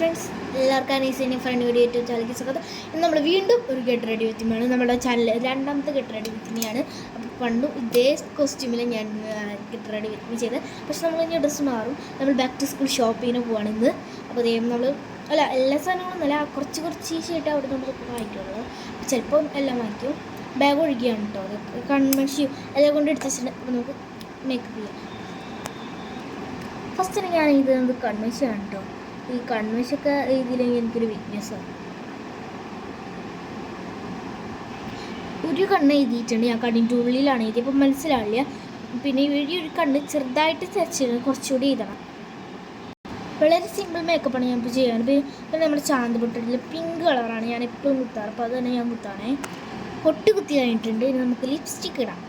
Friends, എല്ലാവർക്കും അനീസിൻ്റെ front video YouTube ചാനലിലേക്ക് സ്വാഗതം. ഇന്ന് നമ്മൾ വീണ്ടും ഒരു ഗെറ്റ് റെഡി വിത്തിമാണ്. നമ്മുടെ ചാനൽ രണ്ടാമത്തെ ഗെറ്റ് റെഡി വിത്തിനെയാണ്. അപ്പോൾ പണ്ടും ഇതേ കോസ്റ്റ്യൂമിൽ ഞാൻ ഗെറ്റ് റെഡി വിത്തിന് ചെയ്തത്. പക്ഷെ നമ്മളിനി ഡ്രസ്സ് മാറും. നമ്മൾ ബാക്ക് ടു സ്കൂൾ ഷോപ്പിങ്ങിന് പോവാണ് ഇന്ന്. അപ്പോൾ അതേ നമ്മൾ എല്ലാ സാധനങ്ങളും നല്ല കുറച്ച് ഈസിയായിട്ട് അവിടെ നമ്മൾ വാങ്ങിക്കുള്ളൂ. ചിലപ്പോൾ എല്ലാം വാങ്ങിക്കും. ബാഗ് ഒഴുകിയാണ് കേട്ടോ. അത് കൺമഷിയും എല്ലാം കൊണ്ട് എടുത്തിട്ടുണ്ട്. അപ്പോൾ നമുക്ക് മേക്കപ്പ് ചെയ്യാം. ഫസ്റ്റ് ഞാൻ ഇത് കൺമഷിയാണ് കേട്ടോ. ഈ കൺമഷൊക്കെ എഴുതിയില്ലെങ്കിൽ എനിക്കൊരു വീക്ക്നെസ്സാണ്. ഒരു കണ്ണ് എഴുതിയിട്ടുണ്ട്, ഞാൻ കണ്ണിൻ്റെ ഉള്ളിലാണ് എഴുതിയപ്പോൾ മനസ്സിലാവില്ല. പിന്നെ ഈ ഒരു കണ്ണ് ചെറുതായിട്ട് തെച്ചിട്ട് കുറച്ചുകൂടി എഴുതണം. വളരെ സിമ്പിൾ മേക്കപ്പാണ് ഞാൻ ഇപ്പോൾ ചെയ്യാൻ. പിന്നെ നമ്മുടെ ചാന്ത് പൊട്ടിൽ പിങ്ക് കളറാണ് ഞാൻ എപ്പോഴും കുത്താറ്. അപ്പോൾ അത് തന്നെ ഞാൻ കുത്താണേ. പൊട്ട് കുത്തി കഴിഞ്ഞിട്ടുണ്ട്. ഇനി നമുക്ക് ലിപ്സ്റ്റിക്ക് ഇടാം.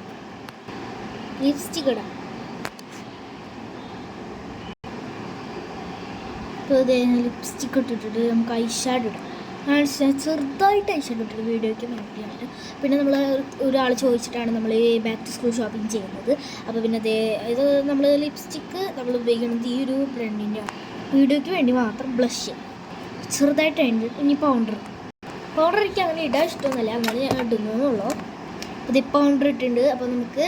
അപ്പോൾ ഇത് ലിപ്സ്റ്റിക്ക് ഇട്ടിട്ട് നമുക്ക് ഐഷാഡോ ഇടാം. ചെറുതായിട്ട് ഐഷാഡോ ഇട്ടിട്ട് വീഡിയോയ്ക്ക് വേണ്ടിയിട്ട്. പിന്നെ നമ്മൾ ഒരാൾ ചോദിച്ചിട്ടാണ് നമ്മൾ ഈ ബാക്ക് ടു സ്കൂൾ ഷോപ്പിംഗ് ചെയ്യുന്നത്. അപ്പോൾ പിന്നെ ഇത് നമ്മൾ ലിപ്സ്റ്റിക്ക് നമ്മൾ ഉപയോഗിക്കുന്നത് ഈ ഒരു ബ്രാൻഡിൻ്റെ വീഡിയോയ്ക്ക് വേണ്ടി മാത്രം. ബ്ലഷ് ചെറുതായിട്ട് ഉണ്ട്. ഇനി പൗഡർ എനിക്ക് അങ്ങനെ ഇടാൻ ഇഷ്ടമൊന്നുമല്ല, അങ്ങനെ ഞാൻ ഇടുന്നുള്ളൂ. അപ്പോൾ ഇത് പൗഡർ ഇട്ടിട്ടുണ്ട്. അപ്പോൾ നമുക്ക്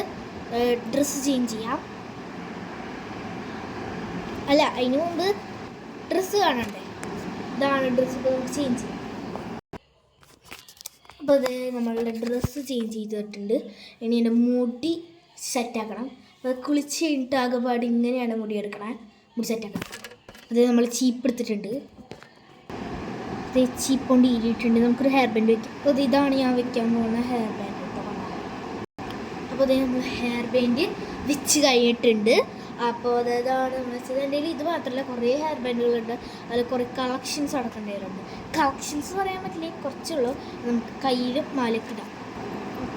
ഡ്രസ്സ് ചേഞ്ച് ചെയ്യാം. അല്ല, അതിന് മുമ്പ് ഡ്രസ്സ് കാണണ്ടേ? ഇതാണ് ഡ്രസ്സ്. ഇപ്പോൾ നമുക്ക് ചേഞ്ച് ചെയ്യാം. അപ്പോൾ അത് നമ്മളുടെ ഡ്രസ്സ് ചേഞ്ച് ചെയ്തിട്ടുണ്ട്. ഇനി എൻ്റെ മുടി സെറ്റാക്കണം. അപ്പോൾ കുളിച്ച് കഴിഞ്ഞിട്ട് ആകെപ്പാട് ഇങ്ങനെയാണ് മുടി എടുക്കണം. മുടി സെറ്റാക്കണം. അത് നമ്മൾ ചീപ്പ് എടുത്തിട്ടുണ്ട്. അത് ചീപ്പ് കൊണ്ട് ഈരിയിട്ടുണ്ട്. നമുക്കൊരു ഹെയർ ബാൻഡ് വയ്ക്കാം. അപ്പോൾ ഇതാണ് ഞാൻ വെക്കാൻ പോകുന്ന ഹെയർ ബാൻഡ്. അപ്പോൾ അത് നമ്മൾ ഹെയർ ബാൻഡ് വെച്ച് കഴിഞ്ഞിട്ടുണ്ട്. അപ്പോൾ അതാണ് നമ്മൾ വെച്ചത്. എൻ്റെ കയ്യിൽ ഇത് മാത്രമല്ല, കുറേ ഹെയർ ബാൻഡുകളുണ്ട്. അതിൽ കുറേ കളക്ഷൻസ് അടക്കേണ്ടവരുണ്ട്. കളക്ഷൻസ് പറയാൻ പറ്റില്ല, കുറച്ചുള്ളൂ. നമുക്ക് കയ്യിലും മാലയൊക്കെ ഇടാം.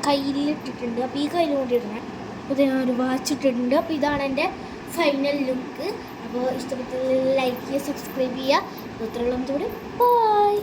കയ്യിലിട്ടിട്ടുണ്ട്. അപ്പോൾ ഈ കയ്യിൽ കൊണ്ട് ഇടണം. അപ്പോൾ ഞാൻ ഒരു വാച്ച് ഇട്ടിട്ടുണ്ട്. അപ്പോൾ ഇതാണ് എൻ്റെ ഫൈനൽ ലുക്ക്. അപ്പോൾ ഇഷ്ടപ്പെട്ട ലൈക്ക് ചെയ്യുക, സബ്സ്ക്രൈബ് ചെയ്യുക. അപ്പോൾ ഇത്രയുള്ള ബൈ.